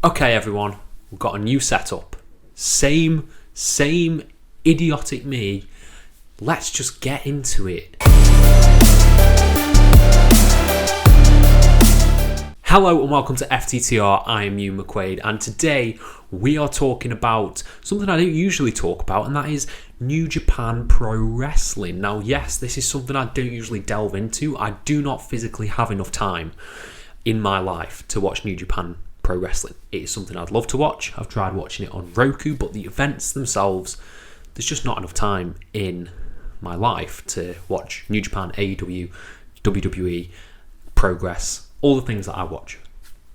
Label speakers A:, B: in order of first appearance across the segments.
A: Okay, everyone, we've got a new setup. Same idiotic me. Let's just get into it. Hello and welcome to FTTR. I am Hugh McQuaid, and today we are talking about something I don't usually talk about, and that is New Japan Pro Wrestling. Now, yes, this is something I don't usually delve into. I do not physically have enough time in my life to watch New Japan Pro Wrestling. It is something I'd love to watch. I've tried watching it on Roku, but the events themselves, there's just not enough time in my life to watch New Japan, AEW, WWE, Progress, all the things that I watch.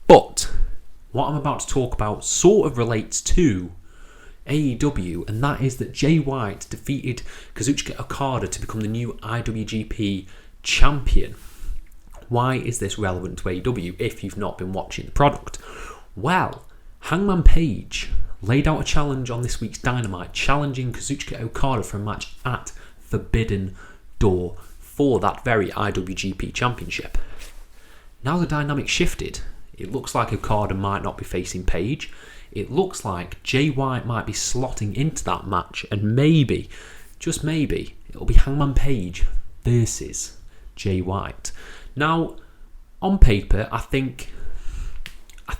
A: But what I'm about to talk about sort of relates to AEW, and that is that Jay White defeated Kazuchika Okada to become the new IWGP champion. Why is this relevant to AEW if you've not been watching the product? Well, Hangman Page laid out a challenge on this week's Dynamite, challenging Kazuchika Okada for a match at Forbidden Door for that very IWGP Championship. Now the dynamic shifted. It looks like Okada might not be facing Page. It looks like Jay White might be slotting into that match, and maybe, just maybe, it'll be Hangman Page versus Jay White. Now, on paper, I think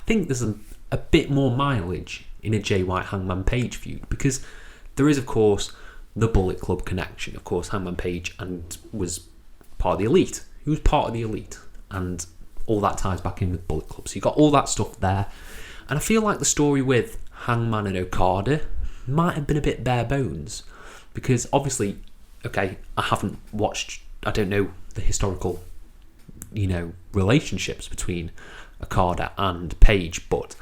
A: there's a bit more mileage in a Jay White Hangman Page feud, because there is, of course, the Bullet Club connection. Of course, Hangman Page was part of the Elite. He was part of the Elite, and all that ties back in with Bullet Club. So you got all that stuff there, and I feel like the story with Hangman and Okada might have been a bit bare bones, because obviously, okay, I haven't watched, I don't know the historical relationships between Okada and Page, but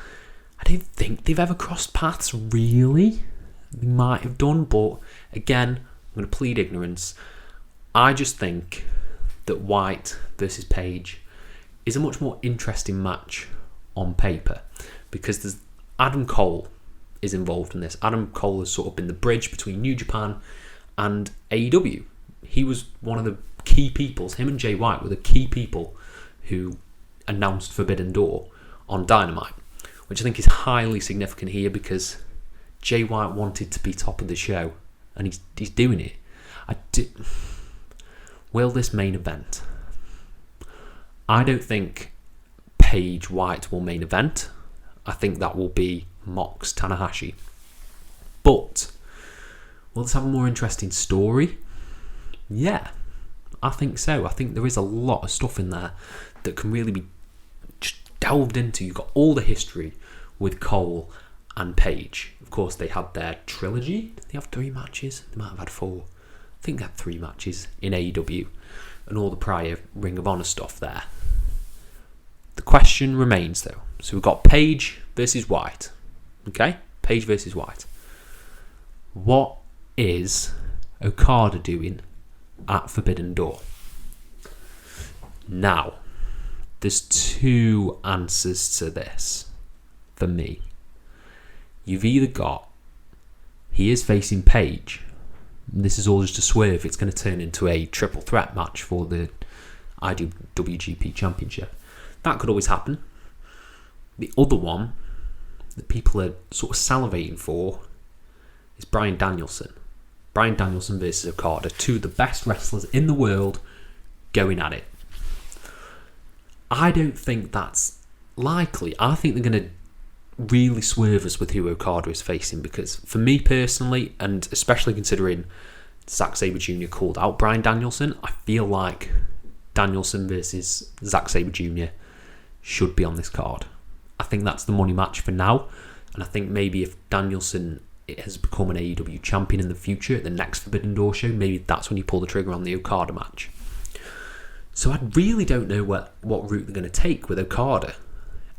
A: I don't think they've ever crossed paths, really. They might have done, but again, I'm going to plead ignorance. I just think that White versus Page is a much more interesting match on paper, because there's Adam Cole is involved in this. Adam Cole has sort of been the bridge between New Japan and AEW. He was one of the key people. Him and Jay White were the key people who announced Forbidden Door on Dynamite, which I think is highly significant here, because Jay White wanted to be top of the show, and he's doing it. Will this main event? I don't think Page White will main event. I think that will be Mox Tanahashi. But will this have a more interesting story? Yeah, I think so. I think there is a lot of stuff in there that can really be just delved into. You've got all the history with Cole and Page. Of course, they had their trilogy. Did they have 3 matches? They might have had 4. I think they had 3 matches in AEW, and all the prior Ring of Honor stuff there. The question remains, though. So we've got Page versus White. Okay? Page versus White. What is Okada doing at Forbidden Door? Now, there's 2 answers to this for me. You've either got, he is facing Page. This is all just a swerve. It's going to turn into a triple threat match for the IWGP Championship. That could always happen. The other one that people are sort of salivating for is Bryan Danielson. Bryan Danielson versus Okada, 2 of the best wrestlers in the world going at it. I don't think that's likely. I think they're going to really swerve us with who Okada is facing, because for me personally, and especially considering Zack Sabre Jr. called out Bryan Danielson, I feel like Danielson versus Zack Sabre Jr. should be on this card. I think that's the money match for now, and I think maybe if Danielson has become an AEW champion in the future at the next Forbidden Door show, maybe that's when you pull the trigger on the Okada match. So I really don't know what route they're going to take with Okada.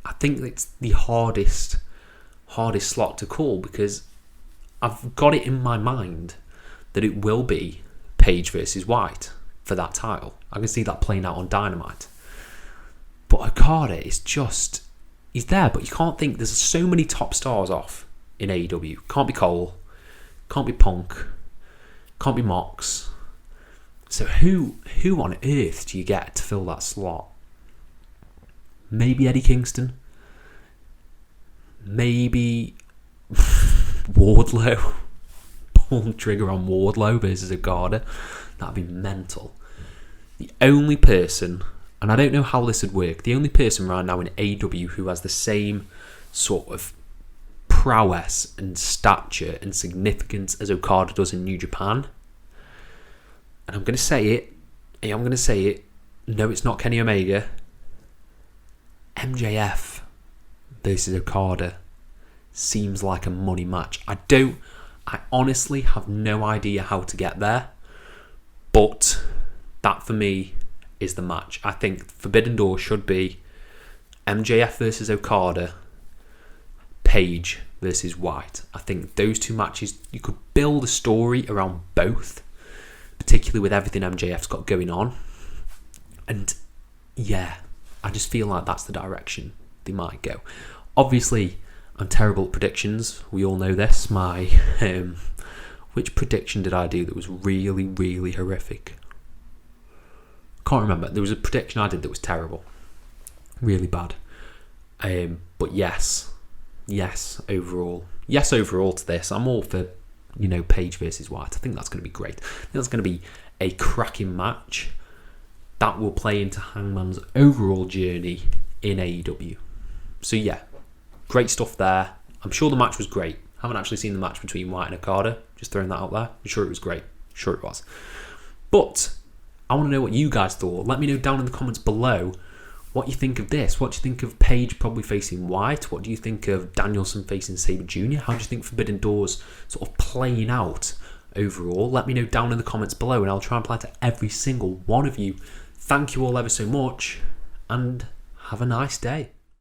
A: I think it's the hardest slot to call, because I've got it in my mind that it will be Page versus White for that title. I can see that playing out on Dynamite. But Okada is just, he's there, but you can't think, there's so many top stars off in AEW. Can't be Cole, can't be Punk, can't be Mox. So who on earth do you get to fill that slot? Maybe Eddie Kingston. maybe Wardlow. Pull the trigger on Wardlow versus Okada. That'd be mental. The only person, and I don't know how this would work, the only person right now in AEW who has the same sort of prowess and stature and significance as Okada does in New Japan, and I'm going to say it, no, it's not Kenny Omega, MJF versus Okada seems like a money match. I honestly have no idea how to get there, but that for me is the match. I think Forbidden Door should be MJF versus Okada, Page versus White. I think those two matches, you could build a story around both, particularly with everything MJF's got going on. And yeah, I just feel like that's the direction they might go. Obviously, I'm terrible at predictions. We all know this. My which prediction did I do that was really, really horrific? Can't remember. There was a prediction I did that was terrible, really bad. But yes, overall to this. I'm all for, Page versus White. I think that's going to be great. I think that's going to be a cracking match that will play into Hangman's overall journey in AEW. So yeah, great stuff there. I'm sure the match was great. Haven't actually seen the match between White and Okada. Just throwing that out there. I'm sure it was great. Sure it was. But I want to know what you guys thought. Let me know down in the comments below what you think of this. What do you think of Page probably facing White? What do you think of Danielson facing Sabre Jr.? How do you think Forbidden Door's sort of playing out overall? Let me know down in the comments below, and I'll try and reply to every single one of you. Thank you all ever so much, and have a nice day.